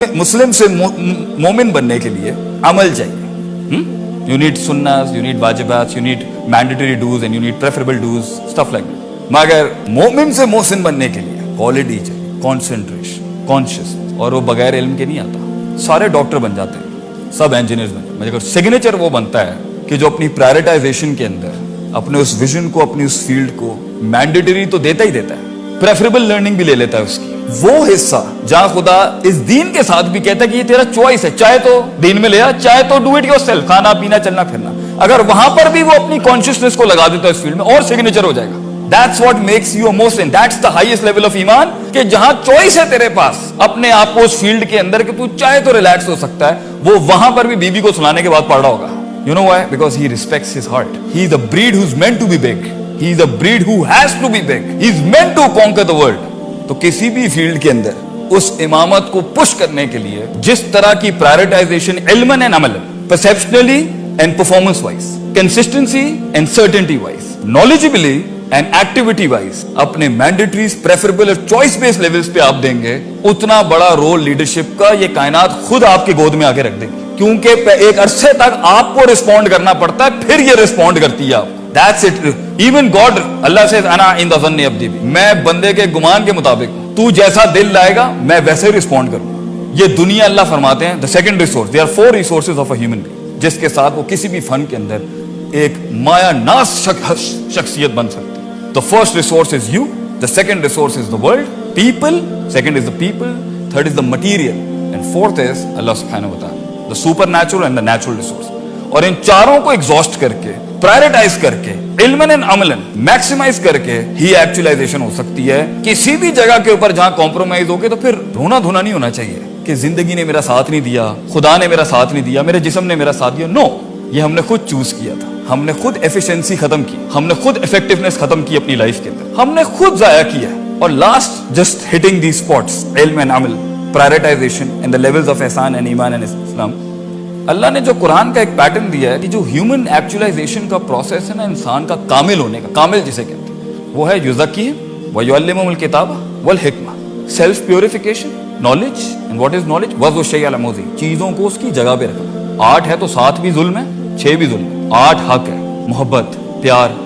मुस्लिम से मोमिन बनने के लिए अमल चाहिए. You need sunnahs, you need wajibats, you need mandatory dues and you need preferable dues, stuff like that. मगर मोमिन से मोहसिन बनने के लिए क्वालिटी चाहिए, कंसंट्रेशन, कॉन्शियस, और वो बगैर इल्म के नहीं आता. सारे डॉक्टर बन जाते हैं, सब इंजीनियर्स बन जाते हैं, मगर सिग्नेचर वो बनता है कि जो अपनी प्रायोरिटाइजेशन के अंदर अपने उस विजन को, अपनी उस फील्ड को मैंडेटरी तो देता ही देता है, प्रेफरेबल लर्निंग भी ले लेता है उसकी. वो हिस्सा जहां खुदा इस दीन के साथ भी कहता है कि ये तेरा चॉइस है, चाहे तो दीन में ले आ, चाहे तो डू इट योरसेल्फ, खाना पीना चलना फिरना, अगर वहां पर भी वो अपनी कॉन्शियसनेस को लगा देता है इस फील्ड में, और सिग्नेचर हो जाएगा. That's what makes you a Muslim. That's the highest level of ईमान, कि जहां चॉइस है तेरे पास अपने आप को उस फील्ड के अंदर कि तू चाहे तो रिलैक्स हो सकता है, वो वहां पर भी बीवी को सुनाने के बाद पढ़ रहा होगा. You know why? Because he respects his heart. He is a breed who's meant to be big. He is a breed who has to be big. He is meant to conquer the world. तो किसी भी field के अंदर उस इमामत को push करने के लिए जिस तरह की प्रायोरिटाइजेशन इल्मन एंड अमलन, perceptionally and performance wise, consistency and certainty wise, knowledgeably and activity wise अपने मैंडेटरीज, प्रेफरेबल और चॉइस बेस्ड लेवल्स पे आप देंगे, उतना बड़ा रोल लीडरशिप का ये कायनात खुद आपके गोद में आके रख देगी. क्योंकि एक अरसे तक आपको रिस्पॉन्ड करना पड़ता है, फिर ये रिस्पॉन्ड करती है आपको. That's it. Even God, Allah says, "Ana inda zanni abdi bi." मैं बंदे के गुमान के मुताबिक, तू जैसा दिल लाएगा मैं वैसे रिस्पॉन्ड करूंगा. ये दुनिया अल्लाह फरमाते हैं the second resource. There are 4 resources of a human being, जिसके साथ वो किसी भी फन के अंदर एक माया नाज शख्सियत बन सकती है. The first resource is you. The second resource is the world, people. Second is the people. Third is the material, and fourth is Allah subhanahu wa ta'ala, the supernatural and the natural resource. और इन चारों को exhaust करके, prioritise करके, इल्मन and Amlan maximise करके ही actualisation हो सकती है. किसी भी जगह के ऊपर जहां कॉम्प्रोमाइज होगे तो फिर रोना धोना नहीं होना चाहिए कि जिंदगी ने मेरा साथ नहीं दिया, खुदा ने मेरा साथ नहीं दिया, मेरे जिस्म ने मेरा साथ दिया. नो, ये हमने खुद चूज किया था, हमने खुद एफिशिएंसी खत्म की, हमने खुद इफेक्टिवनेस खत्म की अपनी लाइफ के अंदर, हमने खुद जाया किया. और last just hitting the spots, इल्म एंड अमल, prioritisation and the levels of एहसान एंड ईमान एंड इस्लाम. अल्लाह ने जो कुरान का एक पैटर्न दिया है कि जो ह्यूमन एक्चुअलाइजेशन का प्रोसेस है ना, इंसान का कामिल होने का, कामिल जिसे कहते हैं, वो है युज़क्की व युअल्लिमुहुल किताब वल हिकमा, self purification, knowledge. And what is knowledge? वज़्उ शै अला मौज़िही, चीजों को उसकी जगह पे रखना. 8 है तो 7 भी जुल्म है, 6 भी जुल्म है. 8 हक है, मोहब्बत, प्यार,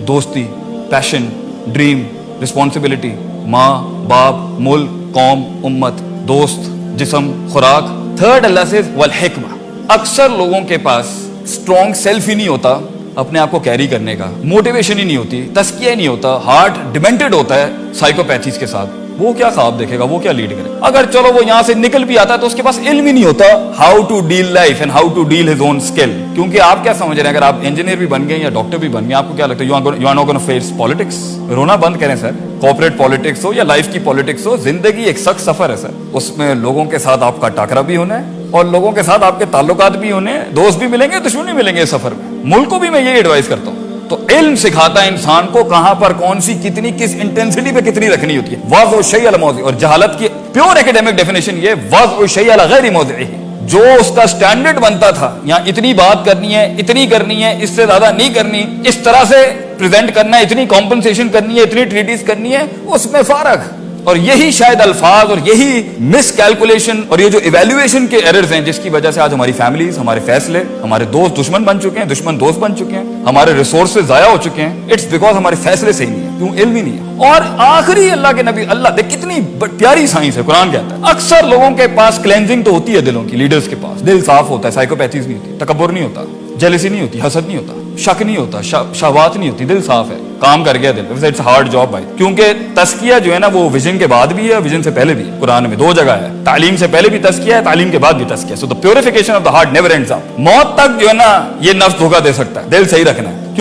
दोस्ती, पैशन, ड्रीम, रिस्पॉन्सिबिलिटी, माँ बाप, मुल्क, कौम, उम्मत, दोस्त, जिस्म, खुराक. थर्ड अल्लाह से वल हिकमा. अक्सर लोगों के पास स्ट्रॉन्ग सेल्फ ही नहीं होता अपने आप को कैरी करने का, मोटिवेशन ही नहीं होती, तस्किया नहीं होता, हार्ट डिमेंटेड होता है साइकोपैथीज के साथ. वो क्या ख्वाब देखेगा, वो क्या लीड करेगा? अगर चलो वो यहां से निकल भी आता है तो उसके पास इल्म ही नहीं होता how to deal life and how to deal his own skill. क्योंकि आप क्या समझ रहे हैं, अगर आप इंजीनियर भी बन गए या डॉक्टर भी बन गए, आपको क्या लगता है you are not gonna face politics? रोना बंद करें सर. कॉर्पोरेट पॉलिटिक्स हो या लाइफ की पॉलिटिक्स हो, जिंदगी एक सख्त सफर है सर. उसमें लोगों के साथ आपका टाकरा भी होना है और लोगों के साथ आपके ताल्लुकात भी होने, दोस्त भी मिलेंगे, दुश्मन भी मिलेंगे इस सफर में. मुल्क को भी मैं ये एडवाइस करता हूँ. तो इल्म सिखाता है इंसान को कहां पर कौन सी कितनी किस इंटेंसिटी पे कितनी रखनी होती है. वज़्उ शै अला मौज़िही, और जहालत की प्योर एकेडमिक डेफिनेशन ये वज़्उ शै अला गैरि मौज़िही. जो उसका स्टैंडर्ड बनता था, यहाँ इतनी बात करनी है, इतनी करनी है, इससे ज्यादा नहीं करनी, इस तरह से प्रेजेंट करना है, इतनी कॉम्पनसेशन करनी है, इतनी ट्रीटीज करनी है, उसमें फारग. और यही शायद अल्फाज और यही मिस कैलकुलेशन और ये जो इवैल्यूएशन के एरर्स हैं जिसकी वजह से आज हमारी फैमिलीज, हमारे फैसले, हमारे दोस्त दुश्मन बन चुके हैं, दुश्मन दोस्त बन चुके हैं, हमारे रिसोर्सेज जाया हो चुके हैं. इट्स बिकॉज हमारे फैसले सही नहीं है. क्यों? इल्म ही नहीं है. और आखिरी अल्लाह के नबी, अल्लाह देख कितनी प्यारी साइंस है, कुरान कहता है अक्सर लोगों के पास क्लेंजिंग तो होती है दिलों की, लीडर्स के पास दिल साफ होता है, साइकोपैथीज नहीं होती, तकब्बुर नहीं होता, जेलसी नहीं होती, हसद नहीं होता, शक नहीं होता, शहवात नहीं होती, दिल साफ है, काम कर गया दिल. इट्स हार्ड जॉब भाई, क्योंकि तस्किया जो है ना वो विजन के बाद भी है, विजन से पहले भी. कुरान में 2 जगह है, तालीम से पहले भी तस्किया है, तालीम के बाद भी तस्किया. So the purification of the heart never ends up. मौत तक जो है ना ये नफ्स धोखा दे सकता है, दिल सही रखना है.